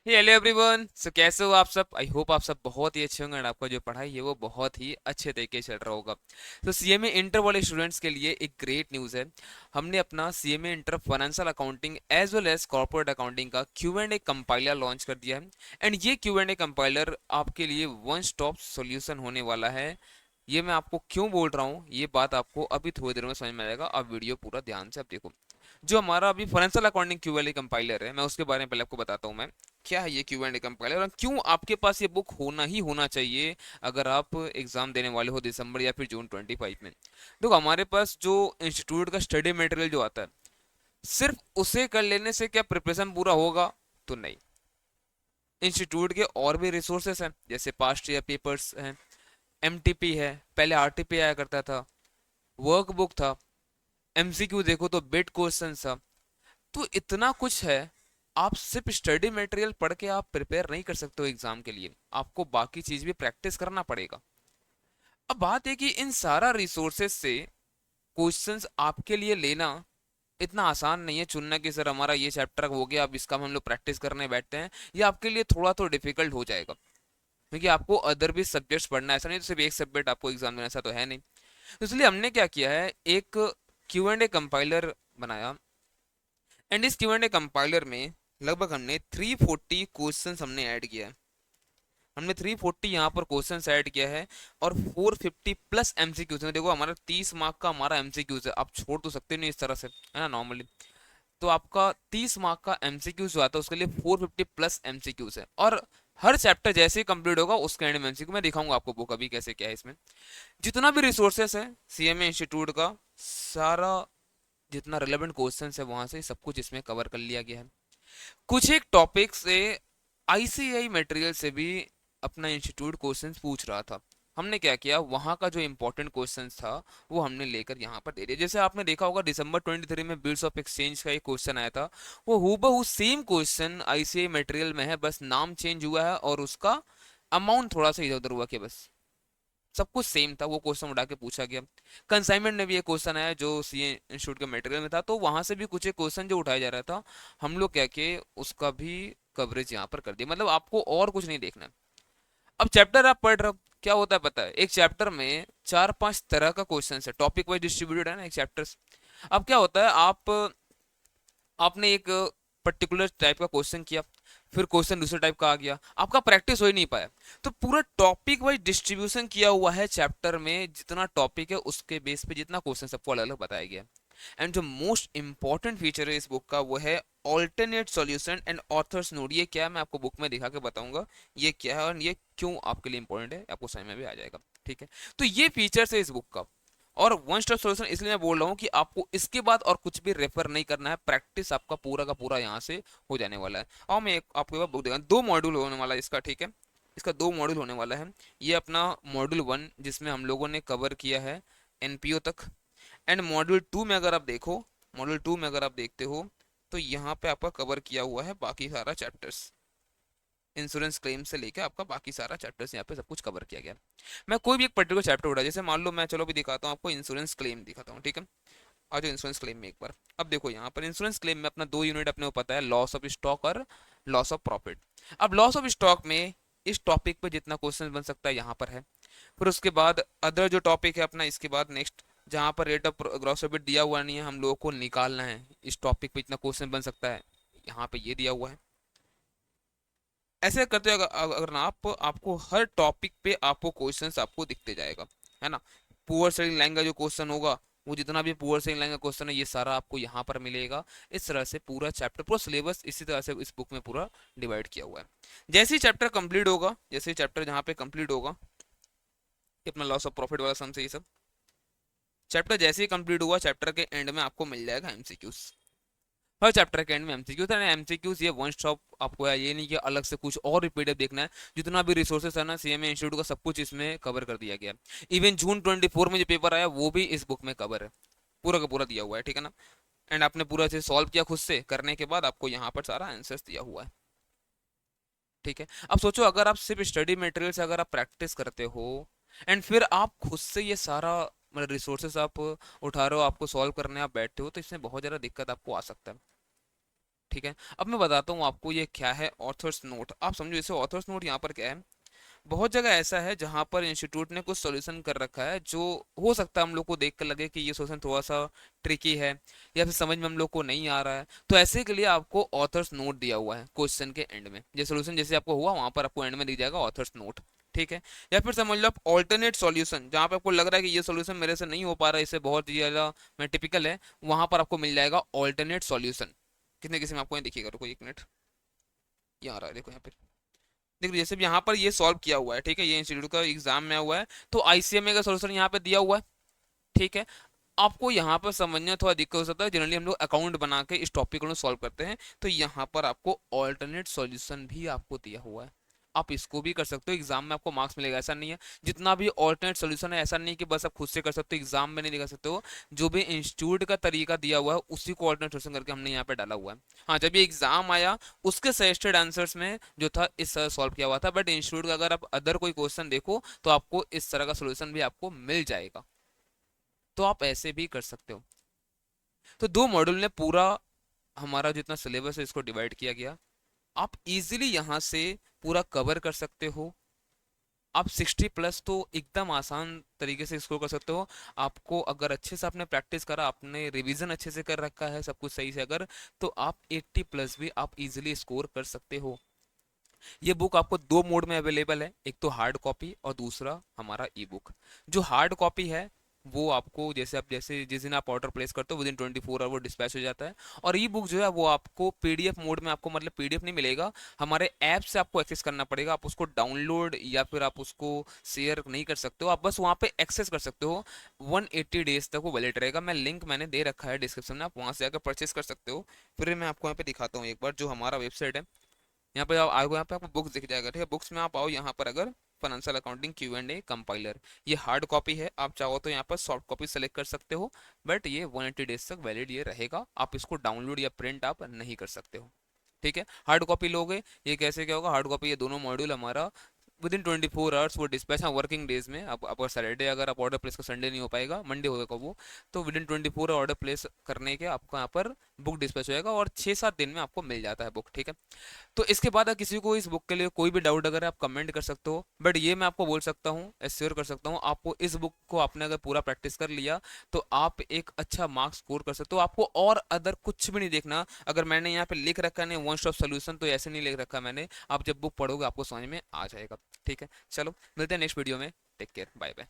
Hello everyone, सो कैसे हो आप सब। आई होप आप सब बहुत ही अच्छे होंगे और आपका जो पढ़ाई है वो बहुत ही अच्छे तरीके से चल रहा होगा। तो सीएमए इंटर वाले स्टूडेंट्स के लिए एक ग्रेट न्यूज़ है। हमने अपना CMA inter financial accounting as well as corporate accounting का Q&A कंपाइलर लॉन्च कर दिया है। एंड ये Q&A कंपाइलर आपके लिए वन स्टॉप सॉल्यूशन होने वाला है। ये मैं आपको क्यों बोल रहा हूँ, ये बात आपको अभी थोड़ी देर में समझ में आएगा। आप वीडियो पूरा ध्यान से आप देखो। जो हमारा अभी फाइनेंशियल अकाउंटिंग क्यूएलए कंपाइलर है, मैं उसके बारे में पहले आपको बताता हूँ। मैं क्या है ये क्यू एंड ए कंपाइलर और क्यों आपके पास ये बुक होना ही होना चाहिए अगर आप एग्जाम देने वाले हो दिसंबर या फिर जून 25 में। देखो, हमारे पास जो इंस्टीट्यूट का स्टडी मटेरियल जो आता है, सिर्फ उसे कर लेने से क्या प्रिपरेशन पूरा होगा? तो नहीं। इंस्टीट्यूट के और भी रिसोर्सेस हैं, जैसे पास्ट ईयर पेपर्स हैं, एमटीपी है, पहले आरटीपी आया करता था, वर्कबुक था, एमसीक्यू देखो तो बिट क्वेश्चन था। तो इतना कुछ है। आप सिर्फ स्टडी मटेरियल पढ़ के आप प्रिपेयर नहीं कर सकते हो एग्जाम के लिए, आपको बाकी चीज भी प्रैक्टिस करना पड़ेगा। अब बात है कि इन सारा रिसोर्सेज से क्वेश्चंस आपके लिए लेना इतना आसान नहीं है। चुनना कि सर हमारा ये चैप्टर हो गया, अब इसका हम लोग प्रैक्टिस करने बैठते हैं, ये आपके लिए थोड़ा तो डिफिकल्ट हो जाएगा। क्योंकि आपको अदर भी सब्जेक्ट्स पढ़ना है, ऐसा नहीं तो सिर्फ एक सब्जेक्ट आपको एग्जाम देना, ऐसा तो है नहीं। तो इसलिए हमने क्या किया है, एक Q&A कंपाइलर बनाया। एंड इस Q&A कंपाइलर में लगभग हमने 340 क्वेश्चंस हमने ऐड किया है। हमने 340 यहाँ पर क्वेश्चंस ऐड किया है। और 450 प्लस एमसीक्यूज है। देखो, हमारा 30 मार्क का हमारा एमसीक्यूज है, आप छोड़ तो सकते नहीं इस तरह से, है ना, नॉर्मली। तो आपका 30 मार्क का एमसीक्यूज जो आता है उसके लिए 450 प्लस एमसीक्यूज है। और हर चैप्टर जैसे ही कंप्लीट होगा उसके एंड में एमसीक्यू मैं दिखाऊंगा आपको बुक अभी कैसे क्या है इसमें। जितना भी रिसोर्सेस है सीएमए इंस्टीट्यूट का, सारा जितना रिलेवेंट क्वेश्चन है वहां से सब कुछ इसमें कवर कर लिया गया है। कुछ एक टॉपिक से आईसीआई मटेरियल से भी अपना इंस्टीट्यूट क्वेश्चंस पूछ रहा था। हमने क्या किया, वहां का जो इंपॉर्टेंट क्वेश्चंस था वो हमने लेकर यहाँ पर दे दिया। जैसे आपने देखा होगा दिसंबर 23 में बिल्स ऑफ एक्सचेंज का एक क्वेश्चन आया था, वो हूबहू सेम क्वेश्चन आईसीआई मटेरियल में है, बस नाम चेंज हुआ है और उसका अमाउंट थोड़ा सा इधर उधर हुआ कि बस सब कुछ सेम था। वो क्वेश्चन उठा के पूछा गया। कंसाइनमेंट में भी एक क्वेश्चन आया जो सीए इंस्टीट्यूट के मटेरियल में था, तो वहां से भी कुछ एक क्वेश्चन जो उठाया जा रहा था, हम लोग क्या किए उसका भी कवरेज यहाँ पर कर दिया। मतलब आपको और कुछ नहीं देखना है। अब चैप्टर आप पढ़ रहे हो, क्या होता है पता है, एक चैप्टर में 4-5 तरह का क्वेश्चन है, टॉपिक वाइज डिस्ट्रीब्यूटेड है ना एक चैप्टर। अब क्या होता है, आपने एक पर्टिकुलर टाइप का क्वेश्चन किया, फिर क्वेश्चन दूसरे टाइप का आ गया, आपका प्रैक्टिस हो ही नहीं पाया। तो पूरा टॉपिक वाइज डिस्ट्रीब्यूशन किया हुआ है चैप्टर में, जितना टॉपिक है उसके बेस पे जितना क्वेश्चन सबको अलग अलग बताया गया। एंड जो मोस्ट इंपॉर्टेंट फीचर है इस बुक का वो है alternate solution and authors note. ये क्या है मैं आपको बुक में दिखा के बताऊंगा ये क्या है और ये क्यों आपके लिए इंपॉर्टेंट है, आपको समझ में भी आ जाएगा। ठीक है, तो ये फीचर्स है इस बुक का। और वन स्टॉप सॉल्यूशन इसलिए मैं बोल रहा हूँ कि आपको इसके बाद और कुछ भी रेफर नहीं करना है, प्रैक्टिस आपका पूरा का पूरा यहाँ से हो जाने वाला है। और मैं एक आपको एक बुक देगा, 2 मॉड्यूल होने वाला है इसका, ठीक है। इसका 2 मॉड्यूल होने वाला है। ये अपना मॉड्यूल 1 जिसमें हम लोगों ने कवर किया है एनपीओ तक। एंड मॉड्यूल 2 में अगर आप देखो, मॉड्यूल 2 में अगर आप देखते हो तो यहाँ पे आपका कवर किया हुआ है बाकी सारा चैप्टर्स, इंश्योरेंस क्लेम से लेके आपका बाकी सारा चैप्टर्स यहाँ पे सब कुछ कवर किया गया है। मैं कोई भी एक पर्टिकुलर चैप्टर उठा, जैसे मान लो मैं चलो भी दिखाता हूँ आपको, इंश्योरेंस क्लेम दिखाता हूँ, ठीक है। आ जाओ इंश्योरेंस क्लेम में एक बार। अब देखो यहाँ पर इंश्योरेंस क्लेम में अपना 2 यूनिट अपने को पता है, लॉस ऑफ स्टॉक और लॉस ऑफ प्रॉफिट। अब लॉस ऑफ स्टॉक में इस टॉपिक पे जितना क्वेश्चन बन सकता है यहाँ पर है। फिर उसके बाद अदर जो टॉपिक है अपना, इसके बाद नेक्स्ट जहाँ पर रेट ऑफ ग्रॉस प्रॉफिट दिया हुआ नहीं है, हम लोगों को निकालना है इस टॉपिक पे इतना क्वेश्चन बन सकता है, यहाँ पे ये दिया हुआ है। ऐसे करते हुए अगर अगर ना आपको हर टॉपिक पे आपको क्वेश्चंस आपको दिखते जाएगा, है ना। पुअर सेलिंग लाइन का जो क्वेश्चन होगा, वो जितना भी पुअर सेलिंग लाइन का क्वेश्चन है ये सारा आपको यहाँ पर मिलेगा। इस तरह से पूरा चैप्टर, पूरा सिलेबस इसी तरह से इस बुक में पूरा डिवाइड किया हुआ है। जैसे ही चैप्टर कंप्लीट होगा, जैसे ही चैप्टर जहाँ पे कंप्लीट होगा, ये अपना लॉस ऑफ प्रॉफिट वाला सम से ये सब चैप्टर जैसे ही कंप्लीट हुआ, चैप्टर के एंड में आपको मिल जाएगा एमसीक्यूज। हर चैप्टर के एंड में एमसीक्यूज है। एमसीक्यूज ये वन स्टॉप आपको है, ये नहीं कि अलग से कुछ और भी पीडीएफ देखना है। जितना भी रिसोर्सेस है ना सीएमए इंस्टीट्यूट का, सब कुछ इसमें कवर कर दिया गया है। इवन जून 24 में जो पेपर आया वो भी इस बुक में कवर है, पूरा का पूरा दिया हुआ है, ठीक है ना। एंड आपने पूरा से सॉल्व किया खुद से, करने के बाद आपको यहाँ पर सारा आंसर्स दिया हुआ है। ठीक है, अब सोचो अगर आप सिर्फ स्टडी मटेरियल से अगर आप प्रैक्टिस करते हो एंड फिर आप खुद से ये सारा मतलब रिसोर्सेस आप उठा रहे हो, आपको सॉल्व करने आप बैठते हो, तो इसमें बहुत ज़्यादा दिक्कत आपको आ सकता है। ठीक है, अब मैं बताता हूँ आपको ये क्या है ऑथर्स नोट। आप समझो जैसे ऑथर्स नोट यहाँ पर क्या है, बहुत जगह ऐसा है जहां पर इंस्टीट्यूट ने कुछ सॉल्यूशन कर रखा है जो हो सकता है हम लोग को देख कर लगे कि ये सॉल्यूशन थोड़ा सा ट्रिकी है या फिर समझ में हम लोग को नहीं आ रहा है, तो ऐसे के लिए आपको ऑथर्स नोट दिया हुआ है क्वेश्चन के एंड में। ये सॉल्यूशन जैसे आपको हुआ वहां पर आपको एंड में दिया जाएगा ऑथर्स नोट, ठीक है। या फिर समझ लो आप ऑल्टरनेट सॉल्यूशन, जहां पे आपको लग रहा है कि ये सॉल्यूशन मेरे से नहीं हो पा रहा है, इससे बहुत ही ज्यादा मैं टिपिकल है, वहां पर आपको मिल जाएगा ऑल्टरनेट सॉल्यूशन। कितने किसी में आपको यहाँ दिखेगा, रुको एक मिनट, यहाँ आ रहा है देखो यहाँ पे। देखो जैसे भी यहाँ पर ये सॉल्व किया हुआ है, ठीक है, ये इंस्टीट्यूट का एग्जाम में हुआ है, तो आईसीएमए का सॉल्यूशन यहाँ पे दिया हुआ है, ठीक है। आपको यहाँ पर समझने में थोड़ा दिक्कत हो सकता है, जनरली हम लोग अकाउंट बना के इस टॉपिक को सॉल्व करते हैं, तो यहाँ पर आपको ऑल्टरनेट सॉल्यूशन भी आपको दिया हुआ है। आप इसको भी कर सकते हो, एग्जाम में आपको मार्क्स मिलेगा, ऐसा नहीं है। जितना भी ऑल्टरनेट सॉल्यूशन है ऐसा नहीं कि बस आप खुद से कर सकते हो, एग्जाम में नहीं दिखा सकते हो, जो भी इंस्टीट्यूट का तरीका दिया हुआ है उसी को ऑल्टरनेट सॉल्यूशन करके हमने यहाँ पे डाला हुआ है। हाँ, जब ये एग्जाम आया उसके सजेस्टेड आंसर्स में जो था इस तरह सॉल्व किया हुआ था, बट इंस्टीट्यूट का अगर आप अदर कोई क्वेश्चन देखो तो आपको इस तरह का सोल्यूशन भी आपको मिल जाएगा, तो आप ऐसे भी कर सकते हो। तो दो मॉड्यूल ने पूरा हमारा जितना सिलेबस है इसको डिवाइड किया गया। आप इजीली यहाँ से पूरा कवर कर सकते हो। आप 60 प्लस तो एकदम आसान तरीके से स्कोर कर सकते हो। आपको अगर अच्छे से आपने प्रैक्टिस करा, आपने रिवीजन अच्छे से कर रखा है, सब कुछ सही से अगर, तो आप 80 प्लस भी आप इजीली स्कोर कर सकते हो। ये बुक आपको दो मोड में अवेलेबल है, एक तो हार्ड कॉपी और दूसरा हमारा ई बुक। जो हार्ड कॉपी है वो आपको जैसे जिस दिन आप ऑर्डर प्लेस करते हो विद इन 24 आवर वो डिस्पैच हो जाता है। और ई बुक जो है वो आपको पीडीएफ मोड में, आपको मतलब पीडीएफ नहीं मिलेगा, हमारे ऐप से आपको एक्सेस करना पड़ेगा। आप उसको डाउनलोड या फिर आप उसको शेयर नहीं कर सकते हो, आप बस वहाँ पे एक्सेस कर सकते हो। 180 डेज तक वो वैलिड रहेगा। मैं लिंक मैंने दे रखा है डिस्क्रिप्शन में, आप वहाँ से आकर परचेस कर सकते हो। फिर मैं आपको यहाँ पे दिखाता हूँ एक बार जो हमारा वेबसाइट है। यहाँ पे आप आओ, यहाँ पे आपको बुक्स दिख जाएगा, ठीक है। बुक्स में आप आओ यहाँ पर, अगर फाइनेंशियल अकाउंटिंग Q&A कंपाइलर, ये हार्ड कॉपी है। आप चाहो तो यहाँ पर सॉफ्ट कॉपी सेलेक्ट कर सकते हो, बट ये 180 डेज तक वैलिड ये रहेगा। आप इसको डाउनलोड या प्रिंट आप नहीं कर सकते हो, ठीक है। हार्ड कॉपी लोगे, ये कैसे क्या होगा, हार्ड कॉपी ये दोनों मॉड्यूल हमारा विद इन 24 आवर्स वो डिस्पैच, हाँ वर्किंग डेज में। अब अगर सैटरडे अगर आप ऑर्डर प्लेस कर, संडे नहीं हो पाएगा, मंडे होगा वो, तो विद इन 24 ऑर्डर प्लेस करने के आपको यहाँ पर बुक डिस्पैच होएगा और 6-7 दिन में आपको मिल जाता है बुक, ठीक है। तो इसके बाद अगर किसी को इस बुक के लिए कोई भी डाउट अगर आप कमेंट कर सकते हो, बट ये मैं आपको बोल सकता हूँ, एश्योर कर सकता हूँ, आपको इस बुक को आपने अगर पूरा प्रैक्टिस कर लिया तो आप एक अच्छा मार्क्स स्कोर कर सकते हो। आपको और अदर कुछ भी नहीं देखना। अगर मैंने यहाँ पे लिख रखा है वन स्टॉप सोल्यूशन, तो ऐसे नहीं लिख रखा मैंने, आप जब बुक पढ़ोगे आपको समझ में आ जाएगा, ठीक है। चलो मिलते हैं नेक्स्ट वीडियो में, टेक केयर, बाय बाय।